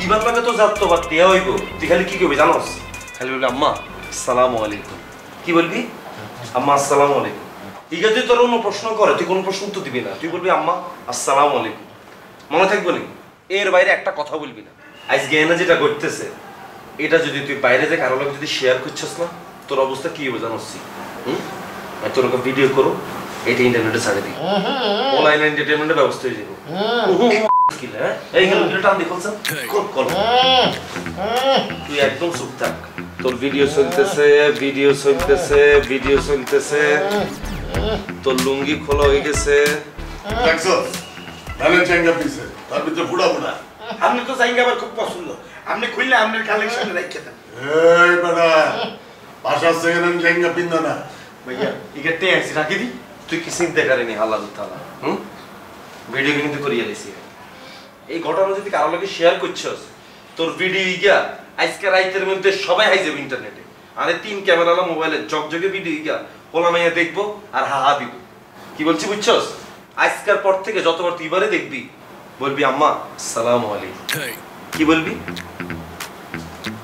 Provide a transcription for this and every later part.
ইবার লাগে তো যাত তো বাদ দেয়া হইব। তুই খালি কি করবি জানোস? খালি বলবি আম্মা আসসালামু আলাইকুম। কি বলবি? আম্মা আসসালামু আলাইকুম। ইগা যদি তোর কোনো প্রশ্ন করে তুই কোনো প্রশ্ন তো দিবি না, তুই বলবি আম্মা আসসালামু আলাইকুম। মনে থাকবো নি? এর বাইরে একটা কথা বলবি না। আজকে এনে যেটা করতেছে এটা যদি তুই বাইরে যে কারো লোক যদি শেয়ার করছিস না, তোর অবস্থা কি হবে জানোস? তোর ভিডিও করো, এটা ইন্টারনেটে ছাড়ে দিই, অনলাইন এন্টারটেইনমেন্টের ব্যবস্থা হয়ে যাবে। তুই একদম চুপ থাক। তোর ভিডিও চলতেছে, ভিডিও চলতেছে, ভিডিও চলতেছে। তোর লুঙ্গি খোলা হয়ে গেছে। আপনি তো জাইঙ্গা আমার খুব পছন্দ। আপনি খুললে আপনার কালেকশন রাখতে দেন। এই বেটা ভাষা সেকেন্ড হ্যান্ড জাইঙ্গা পিন্দা না ভাইয়া ইকে টেক্সি রাখি দি। তুই কি চিন্তা করেনি আল্লাহ তাআলা? ভিডিও কিন্তু করিয়ে দিছি। এই ঘটনা যদি কারো লাগে শেয়ার করছস, তোর ভিডিও ইগা আজকে রাইতের মধ্যে সবাই হাই যাবে ইন্টারনেটে। আরে 3 ক্যামেরালা মোবাইলে জগজগে ভিডিও ইগা পোলা মাইয়া দেখবো আর হা হা দিব। কি বলছি বুঝছস? আজকের পর থেকে যতবার তুই এবারে দেখবি বলবি আম্মা আসসালামু আলাইকুম। কি বলবি?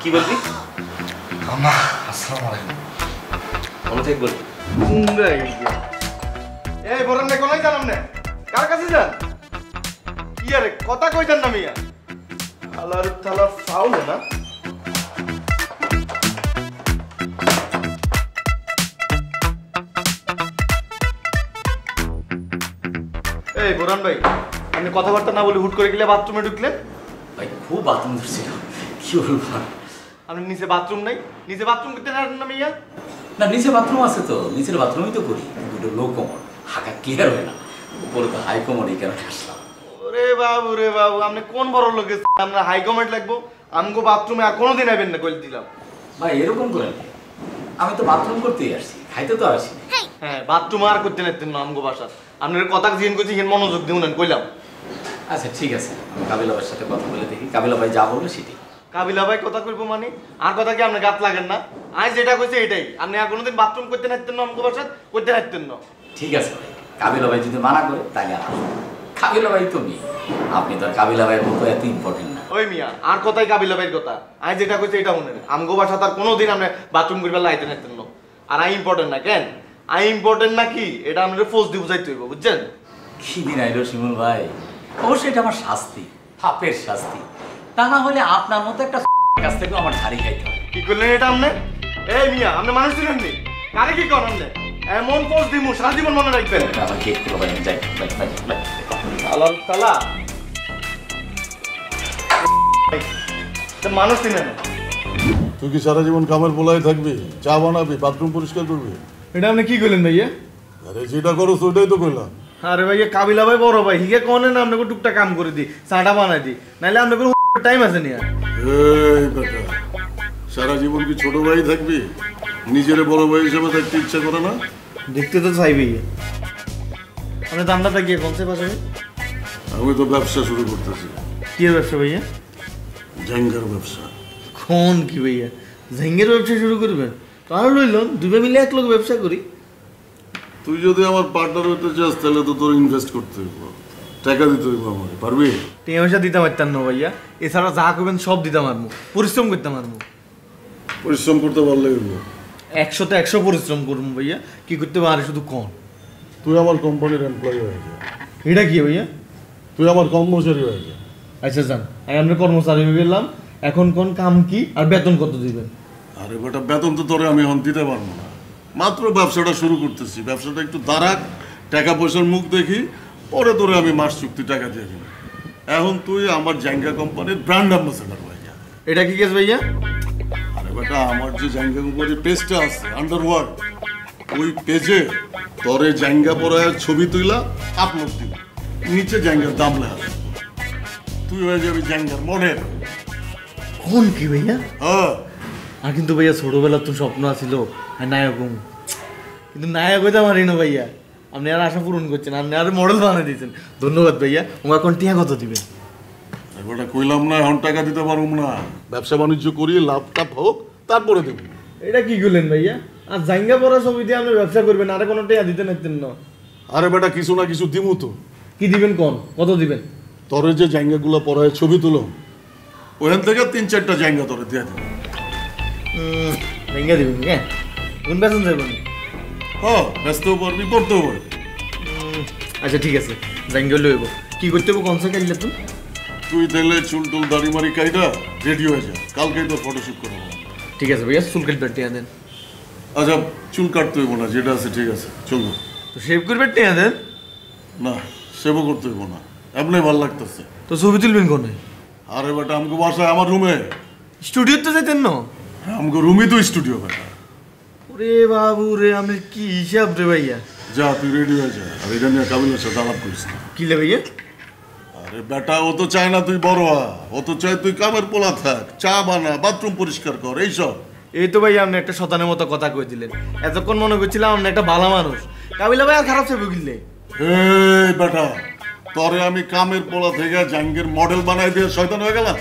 কি বলবি? আম্মা আসসালামু আলাইকুম। মনে থাক বলবি। এই বলেন না কোনায় যান আপনি? কার কাছে যান? কি আরে কথা কই যান না মিয়া? আলার তালা ফাউল না? এই বোরান ভাই, আপনি কথাবার্তা না বলে হুট করে গেলে বাথরুমে ঢুকলেন? ভাই খুব বাথরুম ধরছিল, কি বলবো। আপনি নিচে বাথরুম নাই? নিচে বাথরুম করতে জানেন না মিয়া? না নিচে বাথরুম আছে তো, নিচের বাথরুমই তো করি, দুটো লো কমর, হাঁকা ক্লিয়ার হয় না, উপরে তো হাই কমর, এই কারণে আসলাম। ওরে বাবু রে বাবু, আপনি কোন বড় লোক? আপনার হাই কমেন্ট লাগবো? আমগো বাথরুমে আর কোনোদিন আইবেন না কইলে দিলাম। ভাই এরকম করেন, আমি তো বাথরুম করতেই আসছি, খাইতে তো আসি। হ্যাঁ বাথরুম আর করতে নাইতেন না আমগো বাসার। আপনার কথা জিজ্ঞেস করছি, মনোযোগ দিউন কইলাম। আচ্ছা ঠিক আছে, আমি কাবিলা ভাইয়ের সাথে কথা বলে দেখি, কাবিলা ভাই যা বলবে সেটাই। কাবিলা ভাই কথা কইবো মানে? আর কথা কি আপনার গাত লাগেন না? আজ যেটা কইছে এটাই। আপনি আর কোনোদিন বাথরুম করতে নাইতেন না আমগো বাসার, করতে নাইতেন না। ঠিক আছে ভাই, কাবিলা ভাই যদি মানা করে তাহলে আর কাবিলা ভাই তো মেয়ে, আপনি তো আর কাবিলা ভাইয়ের মতো এত ইম্পর্টেন্ট না। ওই মিয়া আর কথাই কাবিলা ভাইয়ের কথা। আজ যেটা কইছে এটা মনে নেই। আমগো বাসা তার কোনোদিন আপনি বাথরুম করবে লাইতে নাইতেন না। আর আই ইম্পর্টেন্ট না কেন? আই ইম্পর্টেন্ট না কি এটা আপনাদের ফোর্স দিয়ে বুঝাইতে হইব, বুঝছেন? কি দিন আইলো শিমুল ভাই, অবশ্যই এটা আমার শাস্তি, পাপের শাস্তি। তা না হলে আপনার মতো একটা কাছ থেকে আমার ধারি খাইতে হবে। কি করলেন এটা আপনি? এই মিয়া আপনি মানুষ ছিলেন নি? কারে কি করেন আপনি? এমন ফোর্স দিমু সারা জীবন মনে রাখবেন। আমার গেট খুলে ভাই, যাই আল্লাহ তাআলা মানুষ চিনে না। তুই কি সারা জীবন কামের পোলাই থাকবি? চা বানাবি, বাথরুম পরিষ্কার করবি? এটা আপনি কি করলেন ভাইয়া? আরে যেটা করো ওইটাই তো কইলাম। আরে ভাইয়া কাবিলা ভাই বড় ভাই, হিগে কোনে না আপনাকে টুকটা কাম করে দি, চাটা বানাই দি, নাইলে আপনাকে টাইম আছে নি। এই বেটা সারা জীবন কি ছোট ভাই থাকবি? নিজের বড় ভাই হিসেবে থাকতে ইচ্ছা করে না? দেখতে তো চাই ভাইয়া। আপনি দামটা গিয়ে কোন পাশে? আমি তো ব্যবসা শুরু করতেছি। কি ব্যবসা ভাইয়া? ঝাঙ্গার ব্যবসা। কোন কি ভাইয়া ঝাঙ্গের ব্যবসা শুরু করবেন? তাহলে লইলন দুবে মিলে এক লোক ব্যবসা করি। তুই যদি আমার পার্টনার হইতে চাস তাহলে তো তোর ইনভেস্ট করতে হইব, টাকা দিতে হইব আমাকে। পারবি? টাকা পয়সা দিতে পারতাম না ভাইয়া, এছাড়া যা করবেন সব দিতে পারবো, পরিশ্রম করতে পারবো। পরিশ্রম করতে পারলে হইব। 100তে 100 পরিশ্রম করবো ভাইয়া। কি করতে পারে শুধু কোন? তুই আমার কোম্পানির এমপ্লয়ি হয়ে যা। এটা কি ভাইয়া? তুই আমার কর্মচারী হয়ে যা। আচ্ছা যান, আমি আপনার কর্মচারী হয়ে গেলাম। এখন কোন কাম কি আর বেতন কত দিবেন? আরে বেটা বেতন তো তোরে আমি এখন দিতে পারবো না, মাত্র ব্যবসাটা শুরু করতেছি। ব্যবসাটা একটু দাঁড়াক, টাকা পয়সার মুখ দেখি, পরে তোরে আমি মাস চুক্তি টাকা দিয়ে দিব। এখন তুই আমার জাঙ্গা কোম্পানির ব্র্যান্ড অ্যাম্বাসেডর হয়ে যা। এটা কি কেস ভাইয়া? আরে বেটা আমার যে জাঙ্গা কোম্পানির পেজটা আছে আন্ডারওয়ার্ল্ড, ওই পেজে তোরে জাঙ্গা পরায় ছবি তুইলা আপলোড দিব, নিচে জাঙ্গার দাম লেখা, তুই হয়ে যাবি জাঙ্গার মডেল। কোন কি ভাইয়া? হ্যাঁ আর কিন্তু ভাইয়া ছোটবেলার তো স্বপ্ন আছিল নায়ক হম, কিন্তু নায়ক হইতে পারি না ভাইয়া। আপনি আর আশা পূরণ করছেন, আপনি আর মডেল বানিয়ে দিয়েছেন। ধন্যবাদ ভাইয়া। তোমার কোন টিয়া কত দিবেন? ওটা কইলাম না এখন টাকা দিতে পারবো না, ব্যবসা বাণিজ্য করি লাভ টাভ হোক তারপরে দেবো। এটা কি করলেন ভাইয়া? আর জাঙ্গা পড়া ছবি দিয়ে আপনি ব্যবসা করবেন, আর কোনো টিয়া দিতে নাইতেন না? আরে বেটা কিছু না কিছু দিমু তো। কি দিবেন কোন? কত দিবেন? তোরে যে জাঙ্গাগুলো পরায় ছবি তুলো ওখান থেকে 3-4টা জায়গা তোরে দিয়ে দেবো। ভেঙে দিবেন হ্যাঁ কোন বেতন যাবেন? হ্যাঁ, ব্যস্তও পারবি, করতেও পারবি। আচ্ছা ঠিক আছে জাঙ্গা লইব কি করতে হবে কনসার্ট কাইলে তুই? তুই তাহলে চুল টুল দাড়ি মারি কাইটা রেডি হয়ে যা, কালকেই তোর ফটোশুট করবো। ঠিক আছে ভাইয়া চুল কাটবে টিয়া দেন। আচ্ছা চুল কাটতে হইব না, যেটা আছে ঠিক আছে চলবো। তো শেভ করবে টিয়া দেন। না সেবও করতে হইব না, এমনি ভালো লাগতেছে। তো ছবি তুলবেন কোনে? আরে বেটা আমাকে বাসায় আমার রুমে। স্টুডিওতে যাইতেন না? আমাকে রুমই তো স্টুডিও বেটা। ওরে বাবু রে আমি কি হিসাব রে ভাইয়া। যা তুই রেডি হয়ে যা, আর এটা নিয়ে কাবিলের সাথে আলাপ করিস না। কি লে ভাইয়া? আরে বেটা ও তো চায় না তুই বড় হ, ও তো চায় তুই কামের পোলা থাক, চা বানা, বাথরুম পরিষ্কার কর, এইসব। এই তো ভাই আপনি একটা শতানের মতো কথা কই দিলেন। এতক্ষণ মনে করছিলাম আপনি একটা ভালো মানুষ। কাবিলা ভাই আর খারাপ ছবি কিনলে। এই বেটা তরে আমি কামের পোলা থেকে জাঙ্গের মডেল বানাই দিয়ে শয়তান হয়ে গেলাম?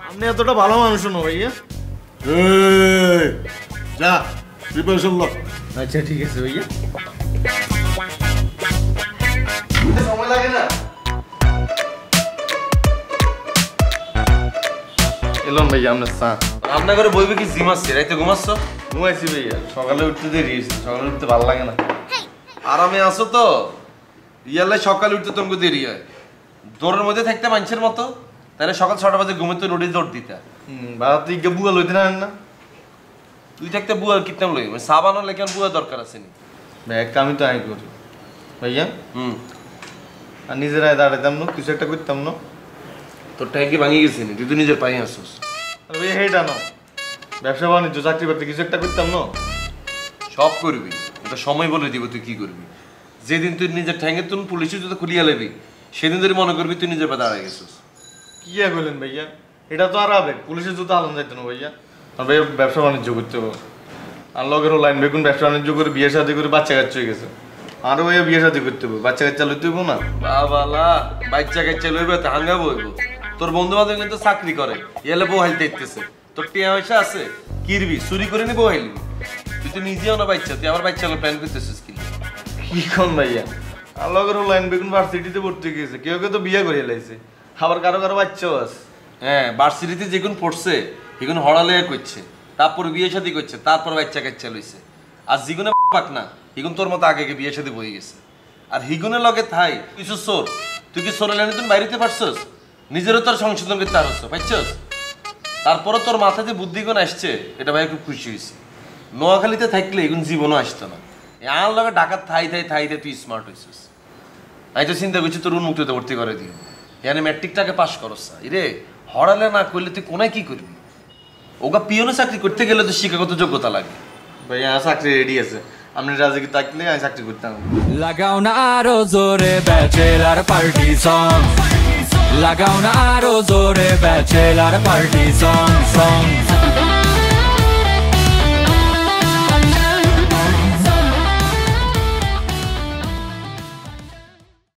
আপনি এতটা ভালো মানুষ না ভাইয়া। এই যা প্রিপারেশন ল। আচ্ছা ঠিক আছে ভাইয়া। সময় লাগে না? এলাম ভাইয়া আপনার চা। আপনার ঘরে বইবে কি জিম আসছে? রাইতে ঘুমাচ্ছ? ঘুমাইছি ভাইয়া, সকালে উঠতে দেরি হয়েছে, সকালে উঠতে ভালো লাগে না। আরামে আসো তো? ইয়ালে সকালে উঠতে তোমাকে দেরি হয়, দৌড়ের মধ্যে থাকতে মানুষের মতো। তাহলে সকাল 6টা বাজে ঘুমে তো রোডে দৌড় দিতে। বাবা তুই কে বুয়া লইতে না না? তুই থাকতে বুয়া কিতাম লই, সাবানোর লেগে বুয়া দরকার আছে নি? ভাই এক কামই তো আই করি ভাইয়া। আর নিজেরাই দাঁড়াইতাম না, কিছু একটা করতাম না। তোর ট্যাঙ্কি ভাঙি গেছে নি, তুই তো নিজের পায়ে আসছিস। আরে ভাইয়া হেটা না, ব্যবসা বাণিজ্য চাকরি বাকরি কিছু একটা করতাম না। সব করবি, এটা সময় বলে দিব তুই কি করবি। যেদিন তুই নিজের ঠ্যাঙ্গে তুই পুলিশে যদি খুলিয়া লেবি, সেদিন ধরে মনে করবি তুই নিজের পা দাঁড়ায় গেছিস। কি বললেন ভাইয়া? এটা তো আর আবেগ, পুলিশের জুতো আলম যাইতো না ভাইয়া। আর ভাইয়া ব্যবসা বাণিজ্য করতে হবে। আর লগেরও লাইন বেগুন ব্যবসা বাণিজ্য করে বিয়ে শাদী করে বাচ্চা কাচ্চা হয়ে গেছে। আরো ভাইয়া বিয়ে শাদী করতে হবে, বাচ্চা কাচ্চা লইতে হইব না? বাবালা বাচ্চা কাচ্চা লইবে তো হাঙ্গা বইব। তোর বন্ধু বান্ধব কিন্তু চাকরি করে, এলে বউ হাইতে ইতেছে। তোর টিয়া পয়সা আছে, কিরবি চুরি করে নি বউ হাইলি। তুই তো নিজেও না বাচ্চা, তুই আবার বাচ্চা প্ল্যান করতেছিস কি? কি কোন ভাইয়া? আর লগেরও লাইন বেগুন ভার্সিটিতে ভর্তি গেছে, কেউ কেউ তো বিয়ে করে লাইছে, আবার কারো কারো বাচ্চাও আছে। হ্যাঁ ভার্সিটিতে যেগুন পড়ছে সেগুন হড়ালে করছে, তারপর বিয়ে শাদী করছে, তারপর বাচ্চা কাচ্চা লইছে। আর যেগুনে পাক না হিগুন তোর মতো আগে বিয়ে শাদী বয়ে গেছে। আর হিগুনের লগে থাই কিছু সোর, তুই কি সোর লাইনে তুমি বাইরেতে পারছস? নিজেরও তোর সংশোধন করতে পারছ, পাইছস? তারপরে তোর মাথায় যে বুদ্ধিগুণ আসছে, এটা ভাই খুব খুশি হয়েছি। নোয়াখালীতে থাকলে এগুন জীবনও আসতো না। আর লগে ডাকাত থাই তুই স্মার্ট হয়েছিস। আমি তো চিন্তা করছি তোর উন্মুক্ততে ভর্তি করে দিও, এখানে ম্যাট্রিকটাকে পাস করস। রে হড়ালে না করলে তুই কোনায় কি করবি? ওগা পিওনে চাকরি করতে গেলে তো শিক্ষাগত যোগ্যতা লাগে। ভাইয়া চাকরি রেডি আছে, আপনি রাজি থাকলে আমি চাকরি করতাম। লাগাও না আরো জোরে ব্যাচেলার পার্টি সং, লাগাও না আরো জোরে ব্যাচেলার পার্টি সং।